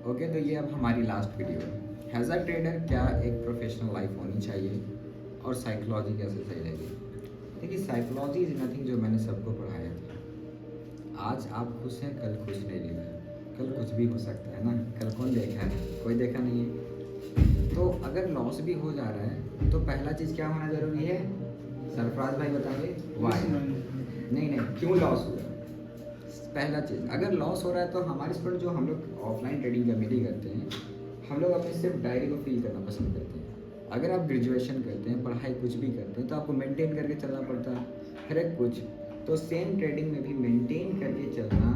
Okay, तो ये अब हमारी लास्ट वीडियो है। हैज़ अ ट्रेडर क्या एक प्रोफेशनल लाइफ होनी चाहिए और साइकोलॉजी कैसे सही रहेगी। देखिए, साइकोलॉजी इज नथिंग जो मैंने सबको पढ़ाया था। आज आप खुश हैं, कल खुश नहीं रहेगा, कल कुछ भी हो सकता है ना। कल कौन देखा है? कोई देखा नहीं है। तो अगर लॉस भी हो जा रहा है तो पहला चीज़ क्या होना ज़रूरी है? सरफराज भाई बताइए वाई। नहीं, क्यों लॉस हुआ। पहला चीज़, अगर लॉस हो रहा है तो हमारे स्टूडेंट जो हम लोग ऑफलाइन ट्रेडिंग का मीटिंग करते हैं, हम लोग अपने सिर्फ डायरी को फिल करना पसंद करते हैं। अगर आप ग्रेजुएशन करते हैं, पढ़ाई कुछ भी करते हैं, तो आपको मेंटेन करके चलना पड़ता है हर एक कुछ। तो सेम ट्रेडिंग में भी मेंटेन करके चलना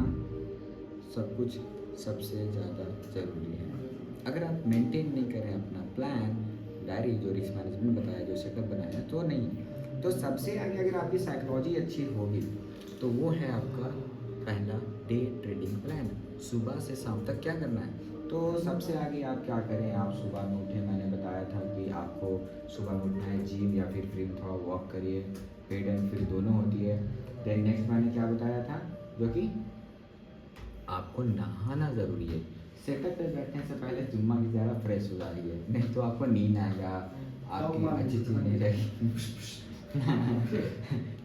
सब कुछ सबसे ज़्यादा ज़रूरी है। अगर आप मेंटेन नहीं करें अपना प्लान, डायरी जो रिस्क मैनेजमेंट बताया, जो सेटअप बनाया, तो नहीं। तो सबसे आगे अगर आपकी साइकोलॉजी अच्छी होगी तो वो है आपका पहला डे ट्रेडिंग प्लान। सुबह से शाम तक क्या करना है। तो सबसे आगे आप क्या करें, आप सुबह में उठें। मैंने बताया था कि आपको सुबह में उठना है, जिम या फिर थोड़ा वॉक करिए। पेड एंड फ्री दोनों होती है। देन नेक्स्ट मैंने क्या बताया था, जो कि आपको नहाना ज़रूरी है। सेटअप पे बैठने से पहले जुम्मा की ज़्यादा फ्रेश हो जाइए, नहीं तो आपको नींद आएगा, आपकी अच्छी चीज़ नहीं रहेगी।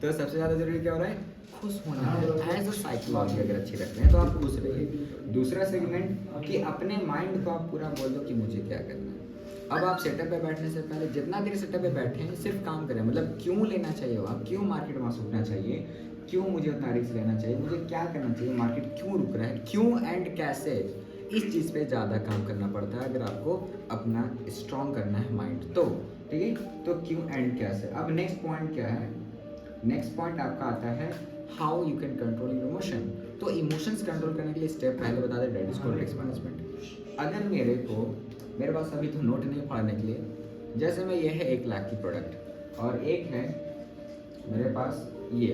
तो सबसे ज़्यादा ज़रूरी क्या हो रहा है? खुश होना है। एज अ साइकोलॉजी अगर अच्छी रख रहे हैं तो आप खुश रहिए। दूसरा सेगमेंट कि अपने माइंड को आप पूरा बोल दो कि मुझे क्या करना है। अब आप सेटअप पे बैठने से पहले जितना देर सेटअप पे बैठे हैं सिर्फ काम करें। मतलब क्यों लेना चाहिए हो आप, क्यों मार्केट वहाँ से उठना चाहिए, क्यों मुझे उतना रिस्क लेना चाहिए, मुझे क्या करना चाहिए, मार्केट क्यों रुक रहा है, क्यों एंड कैसे। इस चीज़ पे ज़्यादा काम करना पड़ता है अगर आपको अपना स्ट्रॉन्ग करना है माइंड तो। ठीक है, तो क्यों एंड कैसे। अब नेक्स्ट पॉइंट क्या है? नेक्स्ट पॉइंट आपका आता है how you can control your emotion. तो इमोशंस कंट्रोल करने के लिए स्टेप पहले बता दें, that is called risk management. अगर मेरे पास अभी तो नोट नहीं पढ़ने के लिए, जैसे मैं ये है 1 लाख की प्रोडक्ट और एक है मेरे पास ये,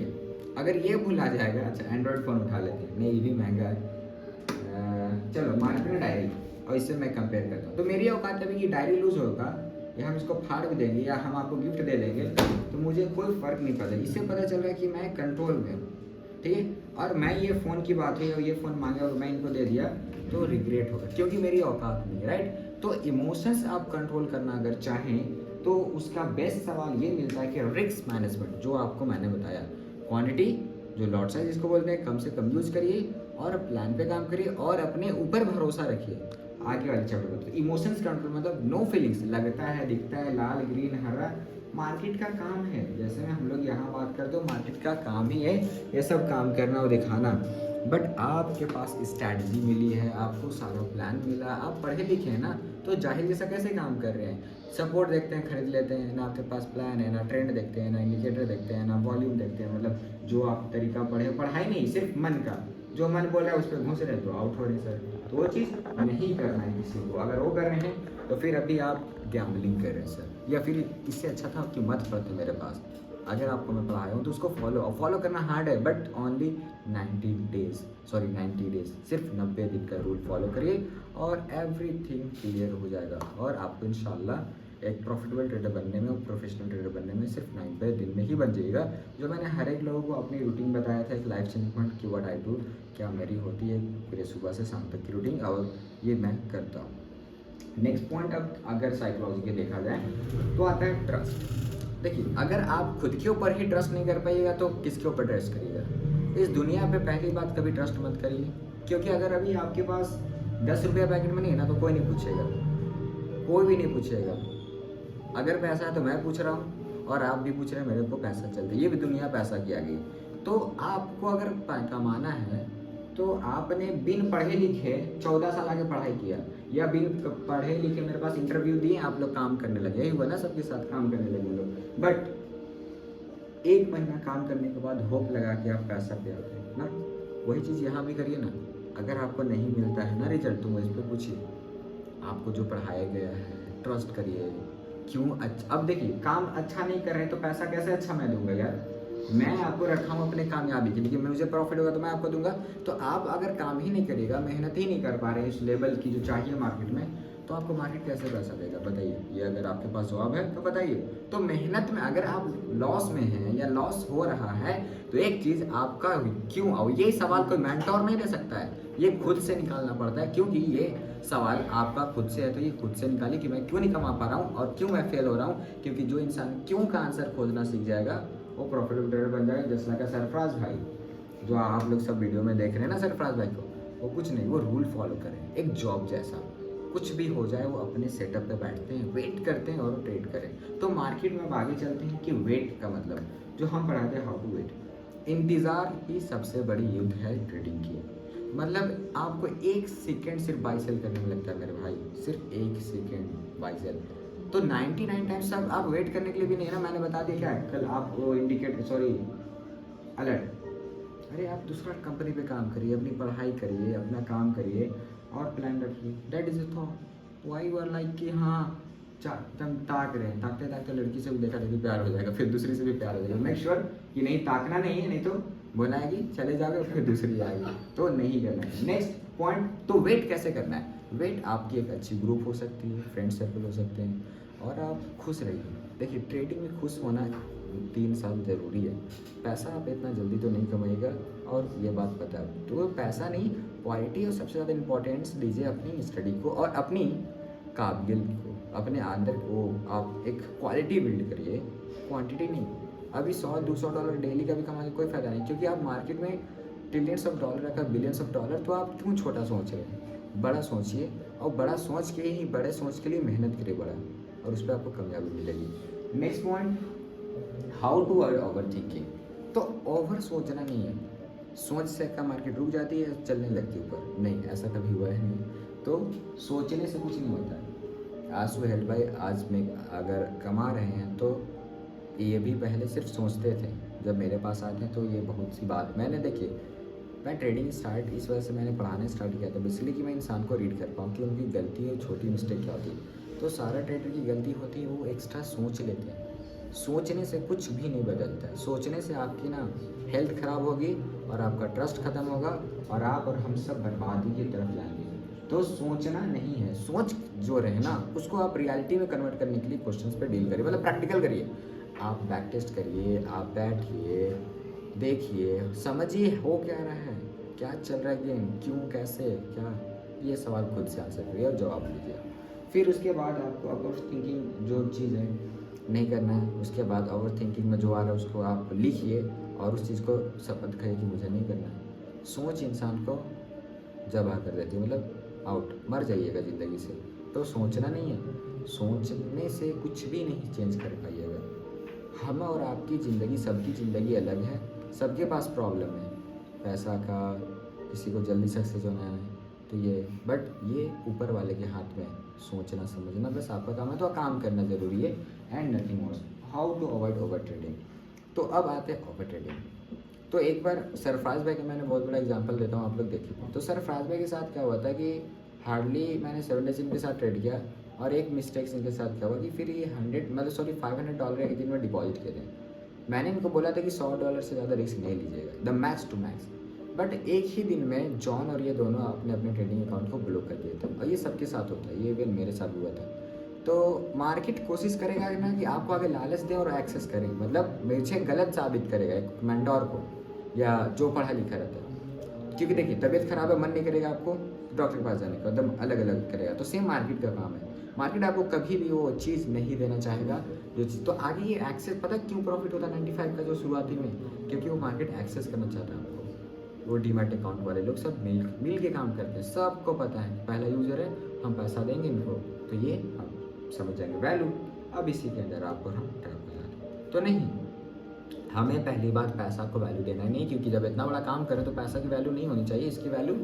अगर ये भूल आ जाएगा, अच्छा एंड्रॉयड फ़ोन उठा लेते हैं, नहीं ये भी महंगा है। चलो मार्केट में डायरी, और इससे मैं कंपेयर करता हूँ। तो मेरी औकात अभी कि डायरी लूज होगा या हम इसको फाड़ भी देंगे या हम आपको गिफ्ट दे देंगे तो मुझे कोई फ़र्क नहीं पड़ता। इससे पता चल रहा है कि मैं कंट्रोल में हूँ। ठीक है, और मैं ये फ़ोन की बात हुई और ये फ़ोन मांगे और मैं इनको दे दिया तो रिग्रेट होगा, क्योंकि मेरी औकात नहीं है। राइट, तो इमोशंस आप कंट्रोल करना अगर चाहें तो उसका बेस्ट सवाल ये मिलता है कि रिस्क मैनेजमेंट, जो आपको मैंने बताया। क्वांटिटी, जो लॉट साइज जिसको बोलते हैं, कम से कम यूज़ करिए और प्लान पे काम करिए और अपने ऊपर भरोसा रखिए। आगे वाले चैप्टर में तो इमोशंस कंट्रोल मतलब नो फीलिंग्स, लगता है, दिखता है, लाल ग्रीन हरा, मार्केट का काम है। जैसे में हम लोग यहाँ बात करते हो, मार्केट का काम ही है ये सब काम करना और दिखाना। बट आपके पास स्ट्रैटेजी मिली है, आपको सारा प्लान मिला, आप पढ़े लिखे हैं ना, तो जाहिर जैसा कैसे काम कर रहे हैं। सपोर्ट देखते हैं, खरीद लेते हैं ना, आपके पास प्लान है ना, ट्रेंड देखते हैं ना, इंडिकेटर देखते हैं ना, वॉल्यूम देखते हैं। मतलब जो आप तरीका पढ़े, पढ़ाई नहीं, सिर्फ मन का, जो मन बोल रहा है उस पर घुस रहे तो आउट हो रहे सर। तो वो चीज़ नहीं करना है किसी को। अगर वो कर रहे हैं तो फिर अभी आप गैम्बलिंग कर रहे हैं सर, या फिर इससे अच्छा था कि मत पढ़ते मेरे पास। अगर आपको मैं पढ़ाया हूँ तो उसको फॉलो करना हार्ड है, बट ओनली 90 डेज, सिर्फ 90 दिन का रूल फॉलो करिए और एवरीथिंग क्लियर हो जाएगा। और आपको इंशाल्लाह एक प्रॉफिटेबल ट्रेडर बनने में और प्रोफेशनल ट्रेडर बनने में सिर्फ 90 दिन में ही बन जाइएगा। जो मैंने हर एक लोगों को अपनी रूटीन बताया था, एक लाइफ चेंजमेंट की व्हाट आई डू, क्या मेरी होती है पूरे सुबह से शाम तक की रूटीन, और ये मैं करता हूँ। नेक्स्ट पॉइंट, अब अगर साइकोलॉजी के देखा जाए तो आता है ट्रस्ट। देखिए, अगर आप खुद के ऊपर ही ट्रस्ट नहीं कर पाइएगा तो किसके ऊपर ट्रस्ट करिएगा। इस दुनिया पे पहली बात कभी ट्रस्ट मत करिए, क्योंकि अगर अभी आपके पास 10 रुपया पैकेट में नहीं है ना तो कोई नहीं पूछेगा, कोई भी नहीं पूछेगा। अगर पैसा है तो मैं पूछ रहा हूँ और आप भी पूछ रहे हैं, मेरे को पैसा चाहिए, ये भी दुनिया पैसा की आ गई। तो आपको अगर कमाना है तो आपने बिन पढ़े लिखे 14 साल आगे पढ़ाई किया, या बिन पढ़े लिखे मेरे पास इंटरव्यू दिए, आप लोग काम करने लगे, यही हुआ ना, सबके साथ काम करने लगे लोग। बट 1 महीना काम करने के बाद होप लगा के आप पैसा पे आते हैं ना, वही चीज़ यहाँ भी करिए ना। अगर आपको नहीं मिलता है ना रिजल्ट तो मुझ पर पूछिए, आपको जो पढ़ाया गया है ट्रस्ट करिए। क्यों अच्छा, अब देखिए काम अच्छा नहीं कर रहे तो पैसा कैसे अच्छा मैं दूंगा यार। मैं आपको रखा हूँ अपने कामयाबी के लिए, मुझे प्रॉफिट होगा तो मैं आपको दूंगा। तो आप अगर काम ही नहीं करिएगा, मेहनत ही नहीं कर पा रहे इस लेवल की जो चाहिए मार्केट में, तो आपको मार्केट कैसे पैसा देगा बताइए। ये अगर आपके पास जवाब है तो बताइए। तो मेहनत में अगर आप लॉस में हैं या लॉस हो रहा है तो एक चीज़ आपका क्यों, और ये सवाल कोई मेंटोर नहीं दे सकता है, ये खुद से निकालना पड़ता है, क्योंकि ये सवाल आपका खुद से है, तो ये खुद से निकालिए कि मैं क्यों नहीं कमा पा रहा हूँ और क्यों मैं फेल हो रहा हूँ। क्योंकि जो इंसान क्यों का आंसर खोजना सीख जाएगा वो प्रॉफिटेबल ट्रेडर बन जाएगा। जैसा का सरफराज भाई, जो आप लोग सब वीडियो में देख रहे हैं ना सरफराज भाई को, वो कुछ नहीं, वो रूल फॉलो करें एक जॉब जैसा। कुछ भी हो जाए वो अपने सेटअप पे बैठते हैं, वेट करते हैं और ट्रेड करें। तो मार्केट में अब आगे चलते हैं कि वेट का मतलब जो हम पढ़ाते हैं, हाउ टू वेट। इंतज़ार ही सबसे बड़ी युद्ध है ट्रेडिंग की। मतलब आपको 1 सेकेंड सिर्फ बाई सेल करने में लगता है मेरे भाई, सिर्फ 1 सेकेंड बाई सेल। तो 99 टाइम्स आप वेट करने के लिए भी नहीं है ना। मैंने बता दिया क्या है, कल आप वो इंडिकेटर सॉरी अलर्ट, अरे आप दूसरा कंपनी पे काम करिए, अपनी पढ़ाई करिए, अपना काम करिए और प्लान रखिए। That is a thought. Why you are like कि हाँ तुम ताक रहे हैं, ताकते ताकते लड़की से भी देखा देखी प्यार हो जाएगा, फिर दूसरी से भी प्यार हो जाएगा। मेक श्योर कि नहीं ताकना नहीं है, नहीं तो बनाएगी चले जाओगे फिर दूसरी आएगी, तो नहीं करना है। नेक्स्ट पॉइंट, तो वेट कैसे करना है। वेट आपकी एक अच्छी ग्रुप हो सकती है, फ्रेंड सर्कल हो सकते हैं, और आप खुश रहिए। देखिए ट्रेडिंग में खुश होना 3 साल ज़रूरी है। पैसा आप इतना जल्दी तो नहीं कमाइएगा, और ये बात पता है। तो पैसा नहीं, क्वालिटी और सबसे ज़्यादा इम्पोर्टेंस दीजिए अपनी स्टडी को और अपनी काबिल को, अपने अंदर को आप एक क्वालिटी बिल्ड करिए, क्वांटिटी नहीं। अभी $100-200 डेली का भी कमा के कोई फ़ायदा नहीं, क्योंकि आप मार्केट में ट्रिलियंस ऑफ डॉलर रखा, बिलियंस ऑफ डॉलर, तो आप क्यों छोटा सोच रहे हैं। बड़ा सोचिए, और बड़ा सोच के ही बड़े सोच के लिए मेहनत करिए बड़ा, और उस पर आपको कामयाबी मिलेगी। Next point, how to avoid overthinking. तो ओवर सोचना नहीं है, सोच से का मार्केट रुक जाती है, चलने लगती है ऊपर, नहीं ऐसा कभी हुआ है नहीं। तो सोचने से कुछ नहीं होता है। आज टू हेल्प भाई, आज में अगर कमा रहे हैं तो ये भी पहले सिर्फ सोचते थे, जब मेरे पास आते हैं तो ये बहुत सी बात मैंने देखिए, मैं ट्रेडिंग स्टार्ट इस वजह से मैंने पढ़ाना स्टार्ट किया था, इसलिए कि मैं इंसान को रीड कर पाऊँ कि उनकी गलती है, छोटी मिस्टेक क्या होती है। तो सारा ट्रेडर की गलती होती है, वो एक्स्ट्रा सोच लेते हैं। सोचने से कुछ भी नहीं बदलता है, सोचने से आपकी ना हेल्थ ख़राब होगी और आपका ट्रस्ट ख़त्म होगा, और आप और हम सब बर्बादी की तरफ जाएंगे। तो सोचना नहीं है, सोच जो रहे ना उसको आप रियलिटी में कन्वर्ट करने के लिए क्वेश्चंस पे डील करिए, मतलब प्रैक्टिकल करिए। आप बैक टेस्ट करिए, आप बैठिए, देखिए, समझिए हो क्या रहा है, क्या चल रहा है गेम, क्यों, कैसे, क्या, ये सवाल खुद से आंसर करिए और जवाब लीजिए। फिर उसके बाद आपको ओवर थिंकिंग जो चीज़ है नहीं करना है। उसके बाद ओवर थिंकिंग में जो आ रहा है उसको आप लिखिए और उस चीज़ को शपथ खाइए कि मुझे नहीं करना है। सोच इंसान को जबा कर देती है, मतलब आउट, मर जाइएगा ज़िंदगी से। तो सोचना नहीं है, सोचने से कुछ भी नहीं चेंज कर पाइएगा। हम और आपकी ज़िंदगी, सबकी ज़िंदगी अलग है, सबके पास प्रॉब्लम है, पैसा का, किसी को जल्दी सक्सेस होना है, तो ये बट ये ऊपर वाले के हाथ में, सोचना समझना बस आपका काम है, तो काम करना ज़रूरी है and nothing more. How to avoid overtrading. तो अब आते हैं ओवर ट्रेडिंग। तो एक बार सरफराज भाई का मैंने बहुत बड़ा एग्जांपल देता हूँ, आप लोग देखिए। तो सरफराज भाई के साथ क्या हुआ था कि हार्डली मैंने 7 डेज इनके साथ ट्रेड किया, और एक मिस्टेक्स इनके साथ क्या हुआ कि फिर ये $500 एक दिन में डिपॉजिट किए थे। मैंने इनको बोला था कि $100 से ज़्यादा रिस्क नहीं लीजिएगा, the max to max. But एक ही दिन में जॉन और ये दोनों अपने अपने ट्रेडिंग अकाउंट को ब्लॉक कर दिए थे, और ये सबके साथ होता है, ये इवन मेरे साथ हुआ था। तो मार्केट कोशिश करेगा ना कि आपको आगे लालच दे और एक्सेस करे, मतलब मुझे गलत साबित करेगा एक मेंटोर को या जो पढ़ा लिखा रहता है। क्योंकि देखिए तबीयत खराब है, मन नहीं करेगा आपको डॉक्टर के पास जाने का, एकदम अलग अलग करेगा। तो सेम मार्केट का काम है, मार्केट आपको कभी भी वो चीज़ नहीं देना चाहेगा जो चीज़। तो आगे ये एक्सेस, पता क्यों प्रॉफिट होता है 95 का जो शुरुआती में, क्योंकि वो मार्केट एक्सेस करना चाहता है आपको। वो डीमैट अकाउंट वाले लोग सब मिल के काम करते हैं, सबको पता है पहला यूज़र है, हम पैसा देंगे इनको, तो ये हम समझ जाएंगे वैल्यू। अब इसी के अंदर आपको हम ट्रैप हो जाते हैं। तो नहीं, हमें पहली बात पैसा को वैल्यू देना नहीं, क्योंकि जब इतना बड़ा काम करें तो पैसा की वैल्यू नहीं होनी चाहिए। इसकी वैल्यू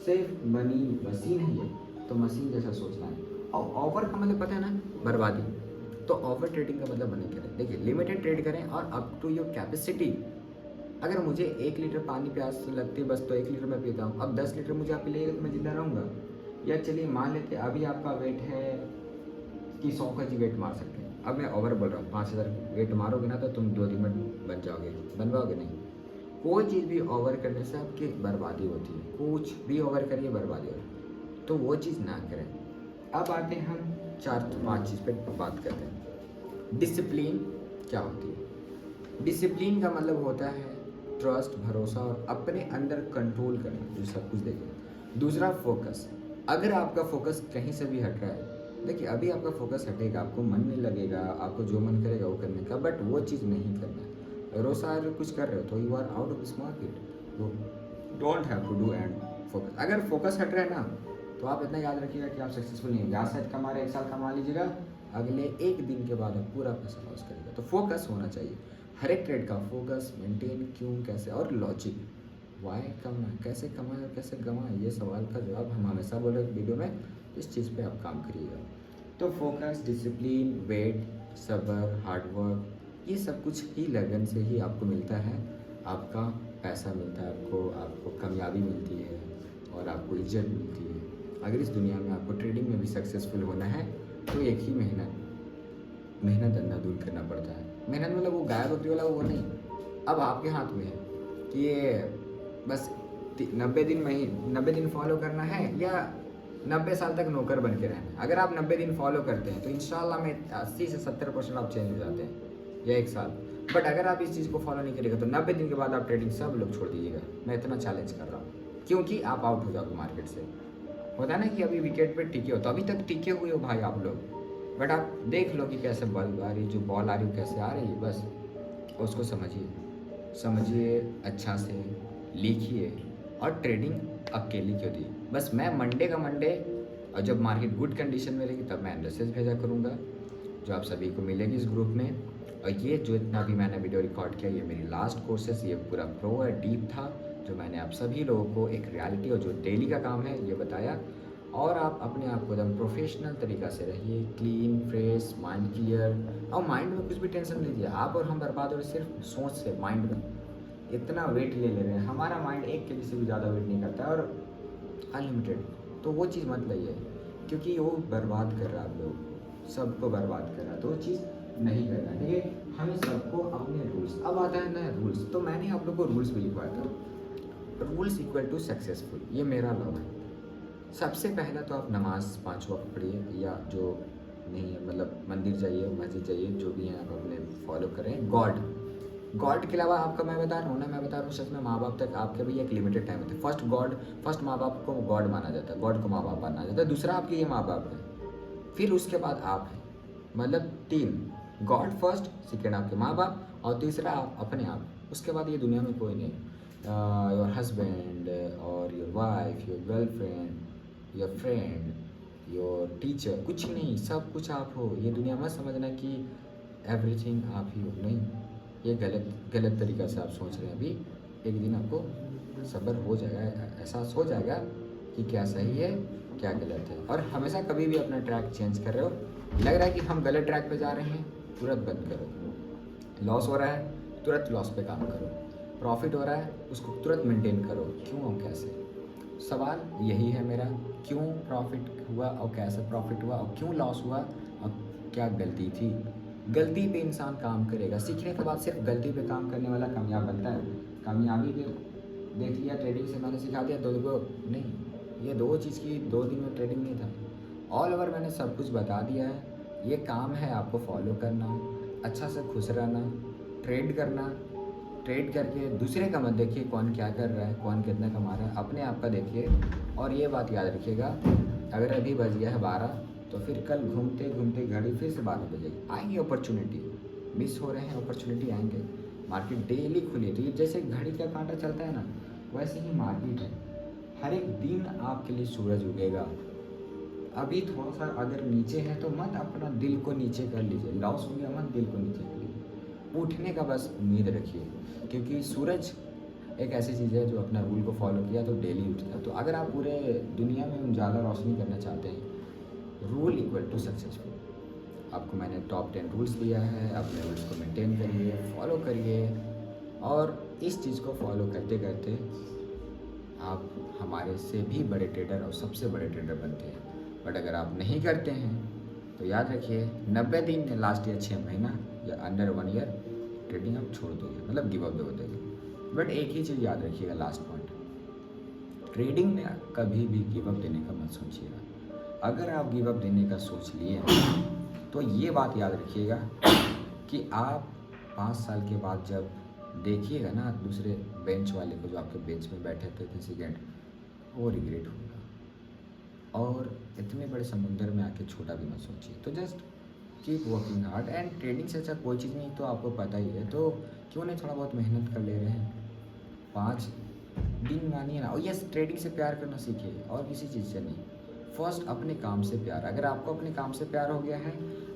सिर्फ मनी, मशीन है ये, तो मशीन जैसा सोचना है। और ओवर का मतलब पता है ना, बर्बादी। तो ओवर ट्रेडिंग का मतलब नहीं करें। देखिए लिमिटेड ट्रेड करें और अप टू योर कैपेसिटी। अगर मुझे 1 लीटर पानी प्यास लगती है बस, तो 1 लीटर मैं पीता हूँ। अब 10 लीटर मुझे आप पिलाइएगा तो मैं जिंदा रहूँगा। या चलिए मान लेते अभी आपका वेट है कि 100 का जी वेट मार सकते हैं। अब मैं ओवर बोल रहा हूँ, 5000 वेट मारोगे ना तो तुम 2 दिन में बन जाओगे, बन पाओगे नहीं। कोई चीज़ भी ओवर करने से आपकी बर्बादी होती है, कुछ भी ओवर करिए बर्बादी होती है, तो वो चीज़ ना करें। अब आते हैं हम 4-5 चीज़ पे बात करते हैं। डिसिप्लिन क्या होती है। डिसिप्लिन का मतलब होता है ट्रस्ट, भरोसा और अपने अंदर कंट्रोल करना, जो सब कुछ देखें। दूसरा फोकस, अगर आपका फोकस कहीं से भी हट रहा है, देखिए अभी आपका फोकस हटेगा, आपको मन नहीं लगेगा, आपको जो मन करेगा वो करने का, बट वो चीज़ नहीं करना है। रोज साल कुछ कर रहे हो तो you are out of this market, you don't have to do and focus. अगर फोकस हट रहा है ना, तो आप इतना याद रखिएगा कि आप सक्सेसफुल नहीं होंगे। आज शायद कमा रहे 1 साल कमा लीजिएगा, अगले 1 दिन के बाद आप पूरा पैसा लॉस करेगा। तो फोकस होना चाहिए हर एक ट्रेड का, फोकस मेंटेन क्यों कैसे, और लॉजिक वाई कमाएं, कैसे कमाएं और कैसे गंवाएं, ये सवाल का जवाब हम हमेशा बोल रहे वीडियो में। इस चीज़ पे आप काम करिएगा। तो फोकस, डिसिप्लिन, वेट, सब्र, हार्डवर्क, ये सब कुछ ही लगन से ही आपको मिलता है। आपका पैसा मिलता है, आपको कामयाबी मिलती है और आपको इज्जत मिलती है। अगर इस दुनिया में आपको ट्रेडिंग में भी सक्सेसफुल होना है तो एक ही मेहनत अंधाधुंध करना पड़ता है। मेहनत मतलब वो गाय बकरी वाला वो नहीं, अब आपके हाथ में है कि ये बस 90 दिन फॉलो करना है या 90 साल तक नौकर बन के रहना है। अगर आप 90 दिन फॉलो करते हैं तो इंशाल्लाह में 80 से 70% आप चेंज हो जाते हैं, या 1 साल। बट अगर आप इस चीज़ को फॉलो नहीं करेगा तो 90 दिन के बाद आप ट्रेडिंग सब लोग छोड़ दीजिएगा। मैं इतना चैलेंज कर रहा हूँ, क्योंकि आप आउट हो जाओगे मार्केट से। होता है ना कि अभी विकेट पे टिके हो, तो अभी तक टिके हुए हो भाई आप लोग, बट आप देख लो कि कैसे बॉल आ रही, जो बॉल आ रही है कैसे आ रही है, बस उसको समझिए अच्छा से, लिखिए। और ट्रेडिंग अकेली क्यों दी, बस मैं मंडे और जब मार्केट गुड कंडीशन में रहेगी तब मैं एनालिसिस भेजा करूँगा, जो आप सभी को मिलेगी इस ग्रुप में। और ये जो इतना भी मैंने वीडियो रिकॉर्ड किया, ये मेरी लास्ट कोर्सेस, ये पूरा प्रो और डीप था, जो मैंने आप सभी लोगों को एक रियलिटी और जो डेली का काम है ये बताया। और आप अपने आप को एकदम प्रोफेशनल तरीक़ा से रहिए, क्लीन, फ्रेश, माइंड क्लियर। और माइंड में कुछ भी टेंशन नहीं लीजिए, आप और हम बर्बाद हो रहे सिर्फ सोच से। माइंड में इतना वेट ले रहे हैं, हमारा माइंड 1 केजी से भी ज़्यादा वेट नहीं करता और अनलिमिटेड, तो वो चीज़ मत लाइए, क्योंकि वो बर्बाद कर रहा है आप लोग को, सबको बर्बाद कर रहा है। तो वो चीज़ नहीं करना, ठीक है। हमें सबको अपने रूल्स, अब आता है ना रूल्स, तो मैंने आप लोग को रूल्स भी लिखवाया था। रूल्स इक्वल टू सक्सेसफुल, ये मेरा लॉ है। सबसे पहला तो आप नमाज 5 वक्त पढ़िए, या जो नहीं है मतलब मंदिर जाइए, मस्जिद जाइए, जो भी है आप अपने फॉलो करें। गॉड के अलावा आपका मैं बता रहा हूँ ना, मैं बता रहा हूँ सच में, माँ बाप तक आपके भी एक लिमिटेड टाइम होता है। फर्स्ट माँ बाप को गॉड माना जाता है, गॉड को माँ बाप माना जाता है, दूसरा आपके ये माँ बाप है, फिर उसके बाद आप हैं, मतलब 3, गॉड फर्स्ट, सेकेंड आपके माँ बाप, और तीसरा आप अपने आप। उसके बाद ये दुनिया में कोई नहीं। योर हस्बैंड और your wife, your girlfriend, your friend, your teacher, कुछ नहीं, सब कुछ आप हो। ये दुनिया मत समझना कि एवरीथिंग आप ही हो, नहीं, ये गलत तरीक़ा से आप सोच रहे हैं। अभी एक दिन आपको सब्र हो जाएगा, एहसास हो जाएगा कि क्या सही है क्या गलत है। और हमेशा कभी भी अपना ट्रैक चेंज कर रहे हो, लग रहा है कि हम गलत ट्रैक पे जा रहे हैं, तुरंत बंद करो। लॉस हो रहा है, तुरंत लॉस पे काम करो। प्रॉफिट हो रहा है, उसको तुरंत मेंटेन करो, क्यों और कैसे। सवाल यही है मेरा, क्यों प्रॉफिट हुआ और कैसे प्रॉफिट हुआ, और क्यों लॉस हुआ और क्या गलती थी। गलती पे इंसान काम करेगा, सीखने के बाद सिर्फ गलती पे काम करने वाला कामयाब बनता है। कामयाबी पे देख लिया, ट्रेडिंग से मैंने सिखा दिया 2 को नहीं, ये 2 चीज़ की 2 दिन में ट्रेडिंग नहीं था। ऑल ओवर मैंने सब कुछ बता दिया है। ये काम है आपको फॉलो करना, अच्छा से खुश रहना, ट्रेड करना। ट्रेड करके दूसरे का मत देखिए कौन क्या कर रहा है, कौन कितना कमा रहा है, अपने आप का देखिए। और ये बात याद रखिएगा, अगर अभी बज गया है 12, तो फिर कल घूमते घूमते घड़ी फिर से 12 बजेगी। आएंगे अपॉर्चुनिटी, मिस हो रहे हैं अपॉर्चुनिटी, आएंगे। मार्केट डेली खुली है, तो ये जैसे घड़ी का कांटा चलता है ना, वैसे ही मार्केट है। हर एक दिन आपके लिए सूरज उगेगा। अभी थोड़ा सा अगर नीचे है तो मत अपना दिल को नीचे कर लीजिए, लॉस हो गया मत दिल को नीचे कर लीजिए, उठने का बस उम्मीद रखिए। क्योंकि सूरज एक ऐसी चीज़ है जो अपना रूल को फॉलो किया तो डेली उठता है। तो अगर आप पूरे दुनिया में उजाला रोशनी करना चाहते हैं, रूल इक्वल टू सक्सेसफुल। आपको मैंने टॉप 10 रूल्स दिया है, अपने रूल्स को मेंटेन करिए, फॉलो करिए, और इस चीज़ को फॉलो करते करते आप हमारे से भी बड़े ट्रेडर और सबसे बड़े ट्रेडर बनते हैं। बट अगर आप नहीं करते हैं तो याद रखिए 90 दिन, लास्ट ईयर 6 महीना या अंडर 1 ईयर ट्रेडिंग आप छोड़ दोगे, मतलब गिव अप दे दोगे। बट एक ही चीज़ याद रखिएगा, लास्ट पॉइंट, ट्रेडिंग में कभी भी गिव अप देने का मत सोचिएगा। अगर आप गिव अप देने का सोच लिए तो ये बात याद रखिएगा कि आप 5 साल के बाद जब देखिएगा ना दूसरे बेंच वाले को, जो आपके बेंच में बैठे थे सेकेंड, वो रिग्रेट होगा। और इतने बड़े समुंदर में आके छोटा भी मत सोचिए। तो just keep working hard, and trading से अच्छा कोई चीज़ नहीं तो आपको पता ही है, तो क्यों नहीं थोड़ा बहुत मेहनत कर ले रहे हैं। 5 दिन मानिए ना, और यस ट्रेडिंग से प्यार करना सीखिए और किसी चीज़ से नहीं। फर्स्ट अपने काम से प्यार, अगर आपको अपने काम से प्यार हो गया है,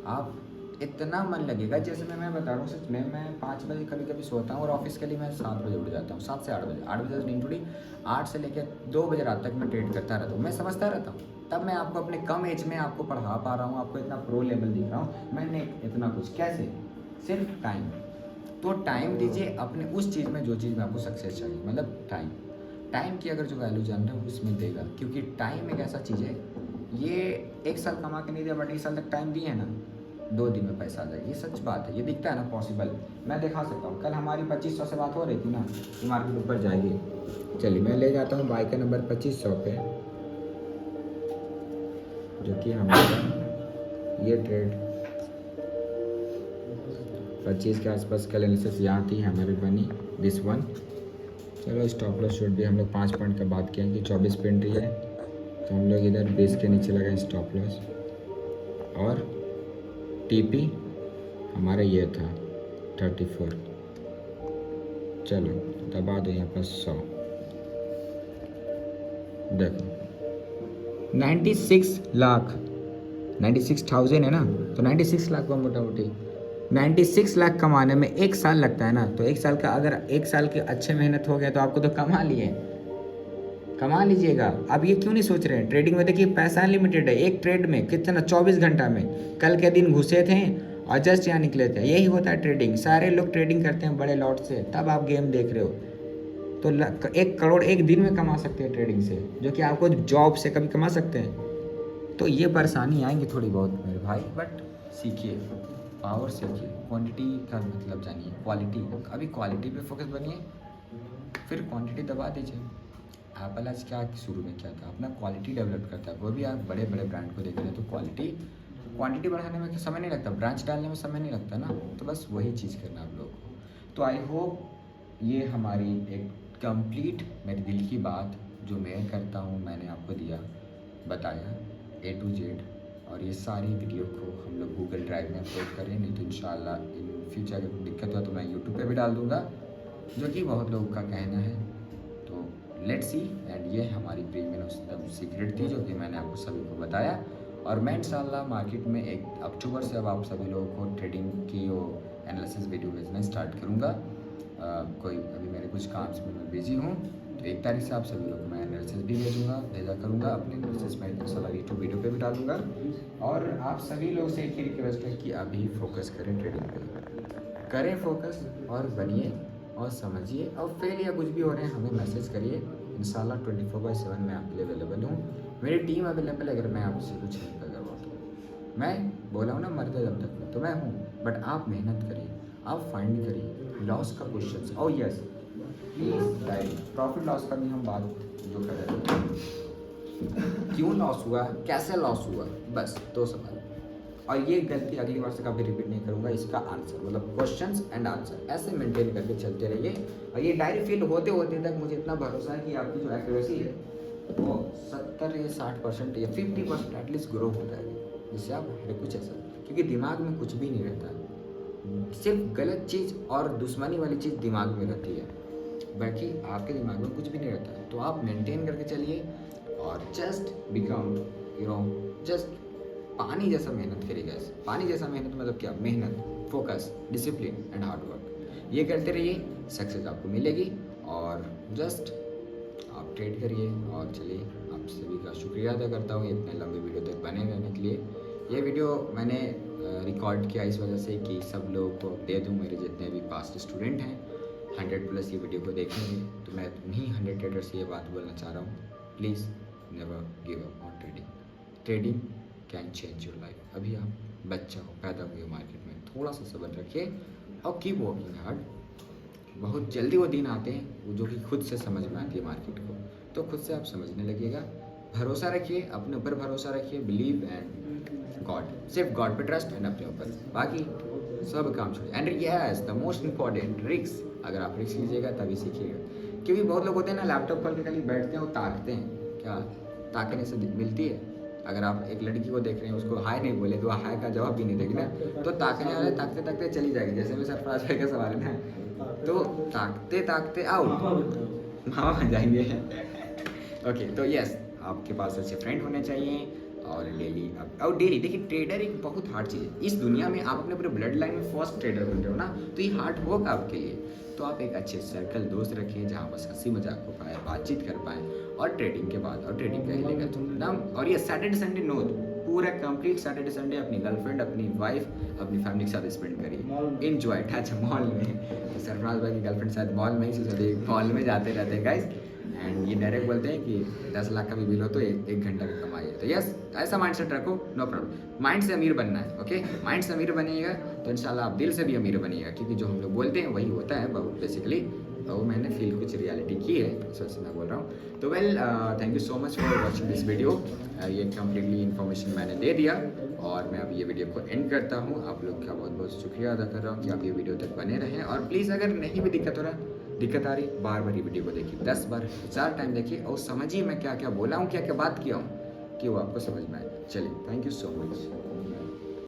आप इतना मन लगेगा। जैसे मैं बता रहा हूँ सच में, मैं 5 बजे कभी कभी सोता हूँ और ऑफिस के लिए मैं 7 बजे उठ जाता हूँ, 7 से 8 बजे, 8 बजे नींद टूटी, 8 से लेकर 2 बजे रात तक मैं ट्रेड करता रहता हूँ, मैं समझता रहता हूँ। तब मैं आपको अपने कम एज में आपको पढ़ा पा रहा हूँ, आपको इतना प्रो लेवल दिख रहा हूँ, मैंने इतना कुछ कैसे, सिर्फ टाइम। तो टाइम दीजिए अपने उस चीज़ में जो चीज़ में आपको सक्सेस चाहिए, मतलब टाइम की अगर जो वैल्यू जान रहे हो उसमें देगा, क्योंकि टाइम एक ऐसा चीज़ है, ये 1 साल कमा के नहीं दिया, बट 1 साल तक टाइम दिए है ना, 2 दिन में पैसा आ जाएगा। ये सच बात है, ये दिखता है ना पॉसिबल, मैं दिखा सकता हूँ। कल हमारी 2500 से बात हो रही थी ना कि मार्केट ऊपर जाएगी, चलिए मैं ले जाता हूँ बाई का नंबर 2500 पे, जो कि हमारा ये ट्रेड 25 के आसपास कल एनालिसिस यहाँ थी हमारी बनी, दिस वन। चलो स्टॉप लॉस शूट भी हम लोग 5 पॉइंट का बात किया कि 24 पे एंट्री है, तो हम लोग इधर 20 के नीचे लगाए स्टॉप लॉस, और टीपी हमारा ये था 34। चलो दबा दो यहाँ पर 100, देखो 96 लाख, 96,000 है ना, तो 96 लाख को मोटा मोटी 96 लाख कमाने में 1 साल लगता है ना, तो 1 साल का अगर 1 साल के अच्छे मेहनत हो गया तो आपको तो कमा लीजिएगा। अब ये क्यों नहीं सोच रहे हैं, ट्रेडिंग में देखिए पैसा अनलिमिटेड है, एक ट्रेड में कितना 24 घंटा में, कल के दिन घुसे थे और जस्ट यहाँ निकले थे, यही होता है ट्रेडिंग। सारे लोग ट्रेडिंग करते हैं बड़े लॉट से, तब आप गेम देख रहे हो। तो 1 करोड़ एक दिन में कमा सकते हैं ट्रेडिंग से, जो कि आपको जॉब से कभी कमा सकते हैं। तो ये परेशानी आएंगी थोड़ी बहुत मेरे भाई, बट सीखिए, पावर सीखिए, क्वांटिटी का मतलब जानिए, क्वालिटी, अभी क्वालिटी पे फोकस बनिए, फिर क्वांटिटी दबा दीजिए। एप्पल आज क्या शुरू में क्या था, अपना क्वालिटी डेवलप करता है, वो भी आप बड़े बड़े ब्रांड को देख रहे हैं, तो क्वांटिटी बढ़ाने में समय नहीं लगता, ब्रांच डालने में समय नहीं लगता ना, तो बस वही चीज़ करना आप लोगों को। तो आई होप ये हमारी एक कंप्लीट मेरे दिल की बात जो मैं करता हूँ मैंने आपको दिया, बताया A to Z, और ये सारी वीडियो को हम लोग गूगल ड्राइव में अपलोड करें, नहीं तो इंशाल्लाह इन फ्यूचर अगर दिक्कत हो तो मैं यूट्यूब पे भी डाल दूँगा, जो कि बहुत लोगों का कहना है। तो लेट्स सी, एंड ये हमारी प्रीमियम सीक्रेट थी जो कि मैंने आपको सभी को बताया। और मैं इंशाल्लाह मार्केट में 1 अक्टूबर से अब आप सभी लोगों को ट्रेडिंग की वो एनालिसिस वीडियो भेजना स्टार्ट करूँगा। कोई अभी मेरे कुछ काम से मैं बिजी हूँ, तो 1 तारीख से आप सभी लोग को मैं एनालिसिस भी भेजा करूँगा, अपने एनालिसिस में इंशाल्लाह यूट्यूब वीडियो पे भी डालूँगा। और आप सभी लोग से एक ही रिक्वेस्ट है कि अभी फोकस करें, ट्रेडिंग पे करें फोकस, और बनिए और समझिए, और फेल या कुछ भी हो रहे हैं हमें मैसेज करिए, इंशाल्लाह 24/7 मैं आपके लिए अवेलेबल हूँ, मेरी टीम अवेलेबल है। अगर मैं आपसे कुछ हेल्प करवा तो मैं बोला हूँ ना, मरते दम तक में तो मैं हूँ, बट आप मेहनत करिए, आप फाइंड करिए लॉस का क्वेश्चन। और yes please diary profit loss का भी हम बात जो कर रहे थे, क्यों लॉस हुआ, कैसे लॉस हुआ, बस 2 सवाल। और ये गलती अगली बार से कभी रिपीट नहीं करूँगा, इसका आंसर मतलब क्वेश्चंस एंड आंसर ऐसे मेंटेन करके चलते रहिए। और ये डायरी फिल होते होते तक मुझे इतना भरोसा है कि आपकी जो एक्यूरेसी है वो 70 या 60% या 50% एटलीस्ट ग्रो हो जाएगी, जिससे आप कुछ ऐसा, क्योंकि दिमाग में कुछ भी नहीं रहता है, सिर्फ गलत चीज़ और दुश्मनी वाली चीज़ दिमाग में रहती है, बाकी आपके दिमाग में कुछ भी नहीं रहता है। तो आप मेंटेन करके चलिए और जस्ट बिकम जस्ट पानी जैसा मेहनत करिएगा। पानी जैसा मेहनत मतलब क्या, मेहनत, focus, discipline and hard work, ये करते रहिए, सक्सेस आपको मिलेगी। और जस्ट आप ट्रेड करिए और चलिए। आप सभी का शुक्रिया अदा करता हूँ इतने लंबे वीडियो तक बने रहने के लिए। ये वीडियो मैंने रिकॉर्ड किया इस वजह से कि सब लोगों को दे दूँ, मेरे जितने भी पास्ट स्टूडेंट हैं 100+ ये वीडियो को देखेंगे, तो मैं उन्हीं 100 ट्रेडर्स से ये बात बोलना चाह रहा हूँ, please never give up on trading can change your life. अभी आप बच्चा हो, पैदा हुए मार्केट में, थोड़ा सा सब्र रखिए और कीप वर्किंग हार्ड। बहुत जल्दी वो दिन आते हैं जो कि खुद से समझ में आती है मार्केट को, तो खुद से आप समझने लगिएगा। भरोसा रखिए, अपने ऊपर भरोसा रखिए, बिलीव एंड गॉड, सिर्फ गॉड पे ट्रस्ट एंड अपने ऊपर, बाकी सब काम छोड़िए। And yes the most important risk, अगर आप रिस्क लीजिएगा तभी सीखिएगा। क्योंकि बहुत लोग होते हैं ना, लैपटॉप खोल के खाली बैठते हैं और ताकते हैं, क्या ताकने से मिलती है? अगर आप एक लड़की को देख रहे हैं, उसको हाय नहीं बोले तो हाय का जवाब भी नहीं देंगे तो ताकने वाले ताकते ताकते चली जाएगी। जैसे मैं सरफराज भाई का सवाल है ना, तो ताकते ताकते आउट मामा बन जाएंगे। ओके, तो यस, आपके पास अच्छे फ्रेंड होने चाहिए और डेली और डेली देखिए, ट्रेडर एक बहुत हार्ड चीज़ है इस दुनिया में। आप अपने पूरे ब्लड लाइन में फर्स्ट ट्रेडर बन रहे हो ना, तो ये हार्ड होगा आपके लिए। तो आप एक अच्छे सर्कल दोस्त रखिए जहाँ बस हंसी मजाक हो पाए, बातचीत कर पाए, और ट्रेडिंग के बाद और ट्रेडिंग का ही लेकर ना। और ये सैटरडे संडे नो, पूरा कंप्लीट सैटरडे संडे अपनी गर्लफ्रेंड, अपनी वाइफ, अपनी फैमिली के साथ स्पेंड करिए, एंजॉय। अच्छा, मॉल में तो सरफराज भाई की गर्लफ्रेंड शायद मॉल में ही मॉल में जाते रहते हैं गाइस। एंड ये डायरेक्ट बोलते हैं कि 10 लाख का भी बिल हो तो एक घंटा का कमाइए। तो यस, ऐसा माइंड सेट रखो, नो प्रॉब्लम। माइंड से अमीर बनना है, ओके, माइंड से अमीर बनिएगा तो इंशाल्लाह आप दिल से भी अमीर बनिएगा, क्योंकि जो हम लोग बोलते हैं वही होता है बेसिकली। तो मैंने फील कुछ रियलिटी की है, इस वजह से मैं बोल रहा हूँ। तो well, thank you so much for watching this video. ये कम्प्लीटली इन्फॉर्मेशन मैंने दे दिया और मैं अब ये वीडियो को एंड करता हूँ। आप लोग का बहुत बहुत शुक्रिया अदा कर रहा हूँ कि आप ये वीडियो तक बने रहें। और प्लीज़ अगर नहीं भी दिक्कत आ रही, बार बार ये वीडियो को देखिए, 10 बार 1000 टाइम देखिए और समझिए मैं क्या क्या बोला हूँ, क्या क्या बात किया हूँ, कि वो आपको समझ में आए। चलिए, थैंक यू सो मच।